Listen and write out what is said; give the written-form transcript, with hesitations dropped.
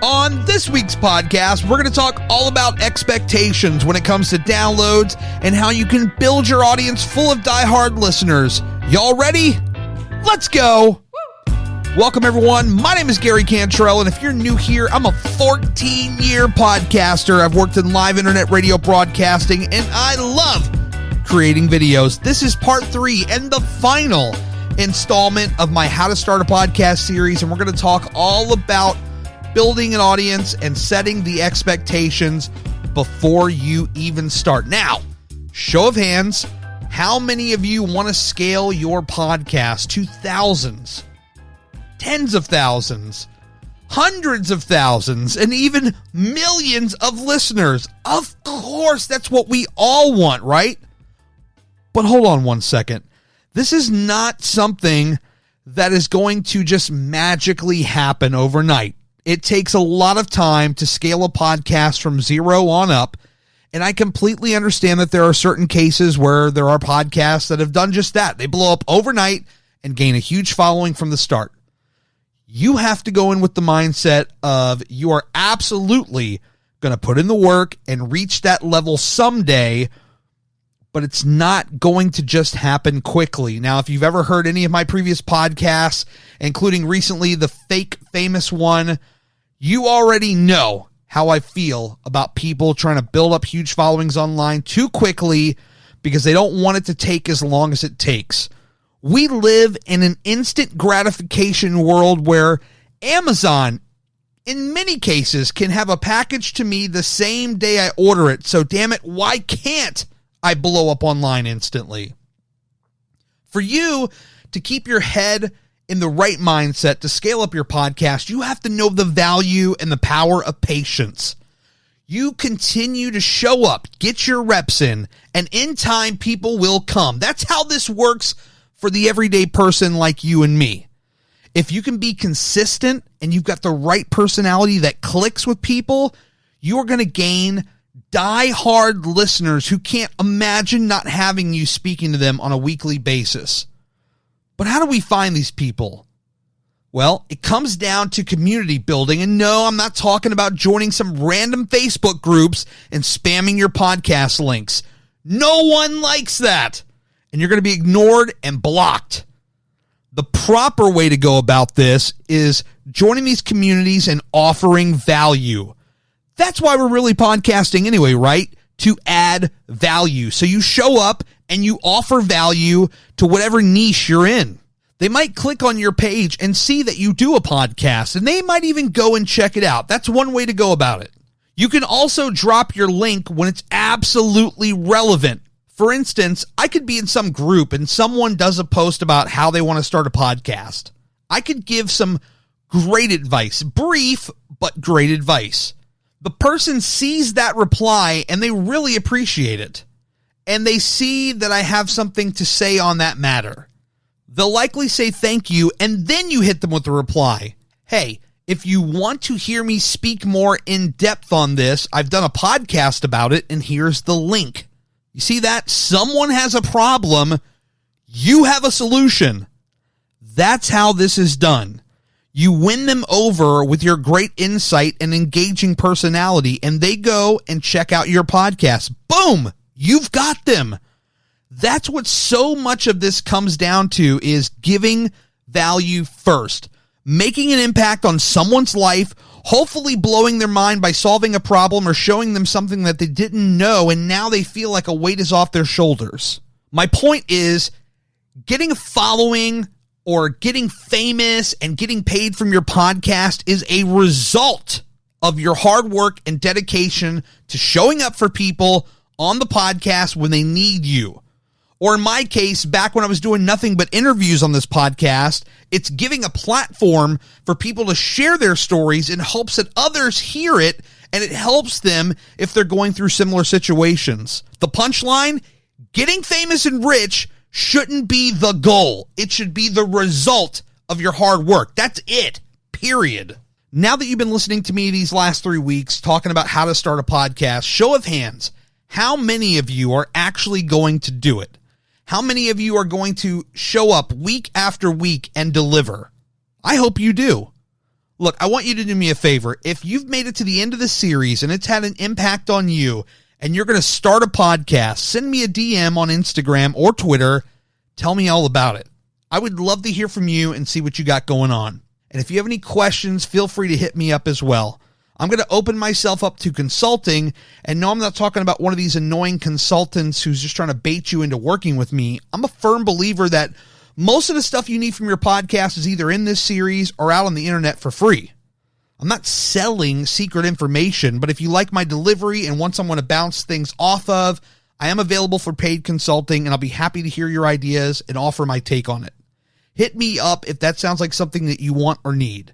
On this week's podcast, we're going to talk all about expectations when it comes to downloads and how you can build your audience full of diehard listeners. Y'all ready? Let's go. Welcome, everyone. My name is Gary Cantrell, and if you're new here, I'm a 14-year podcaster. I've worked in live internet radio broadcasting, and I love creating videos. This is part 3 and the final installment of my How to Start a Podcast series, and we're going to talk all about building an audience and setting the expectations before you even start. Now, show of hands, how many of you want to scale your podcast to thousands, tens of thousands, hundreds of thousands, and even millions of listeners? Of course, that's what we all want, right? But hold on one second. This is not something that is going to just magically happen overnight. It takes a lot of time to scale a podcast from 0 on up, and I completely understand that there are certain cases where there are podcasts that have done just that. They blow up overnight and gain a huge following from the start. You have to go in with the mindset of you are absolutely going to put in the work and reach that level someday, but it's not going to just happen quickly. Now, if you've ever heard any of my previous podcasts, including recently the Fake Famous one, you already know how I feel about people trying to build up huge followings online too quickly because they don't want it to take as long as it takes. We live in an instant gratification world where Amazon, in many cases, can have a package to me the same day I order it. So damn it, why can't I blow up online instantly? For you to keep your head in the right mindset to scale up your podcast, you have to know the value and the power of patience. You continue to show up, get your reps in, and in time, people will come. That's how this works for the everyday person like you and me. If you can be consistent and you've got the right personality that clicks with people, you're going to gain die-hard listeners who can't imagine not having you speaking to them on a weekly basis. But how do we find these people? Well, it comes down to community building. And no, I'm not talking about joining some random Facebook groups and spamming your podcast links. No one likes that. And you're going to be ignored and blocked. The proper way to go about this is joining these communities and offering value. That's why we're really podcasting anyway, right? To add value. So you show up and you offer value to whatever niche you're in. They might click on your page and see that you do a podcast, and they might even go and check it out. That's one way to go about it. You can also drop your link when it's absolutely relevant. For instance, I could be in some group and someone does a post about how they want to start a podcast. I could give some great advice, brief, but great advice. The person sees that reply and they really appreciate it. And they see that I have something to say on that matter. They'll likely say thank you, and then you hit them with a reply. Hey, if you want to hear me speak more in depth on this, I've done a podcast about it, and here's the link. You see that? Someone has a problem. You have a solution. That's how this is done. You win them over with your great insight and engaging personality, and they go and check out your podcast. Boom! You've got them. That's what so much of this comes down to, is giving value first, making an impact on someone's life, hopefully blowing their mind by solving a problem or showing them something that they didn't know, and now they feel like a weight is off their shoulders. My point is, getting a following or getting famous and getting paid from your podcast is a result of your hard work and dedication to showing up for people on the podcast when they need you. Or in my case, back when I was doing nothing but interviews on this podcast, it's giving a platform for people to share their stories in hopes that others hear it, and it helps them if they're going through similar situations. The punchline, getting famous and rich shouldn't be the goal. It should be the result of your hard work. That's it, period. Now that you've been listening to me these last 3 weeks talking about how to start a podcast, show of hands, how many of you are actually going to do it? How many of you are going to show up week after week and deliver? I hope you do. Look, I want you to do me a favor. If you've made it to the end of the series and it's had an impact on you and you're going to start a podcast, send me a DM on Instagram or Twitter. Tell me all about it. I would love to hear from you and see what you got going on. And if you have any questions, feel free to hit me up as well. I'm going to open myself up to consulting, and no, I'm not talking about one of these annoying consultants who's just trying to bait you into working with me. I'm a firm believer that most of the stuff you need from your podcast is either in this series or out on the internet for free. I'm not selling secret information, but if you like my delivery and want someone to bounce things off of, I am available for paid consulting, and I'll be happy to hear your ideas and offer my take on it. Hit me up if that sounds like something that you want or need.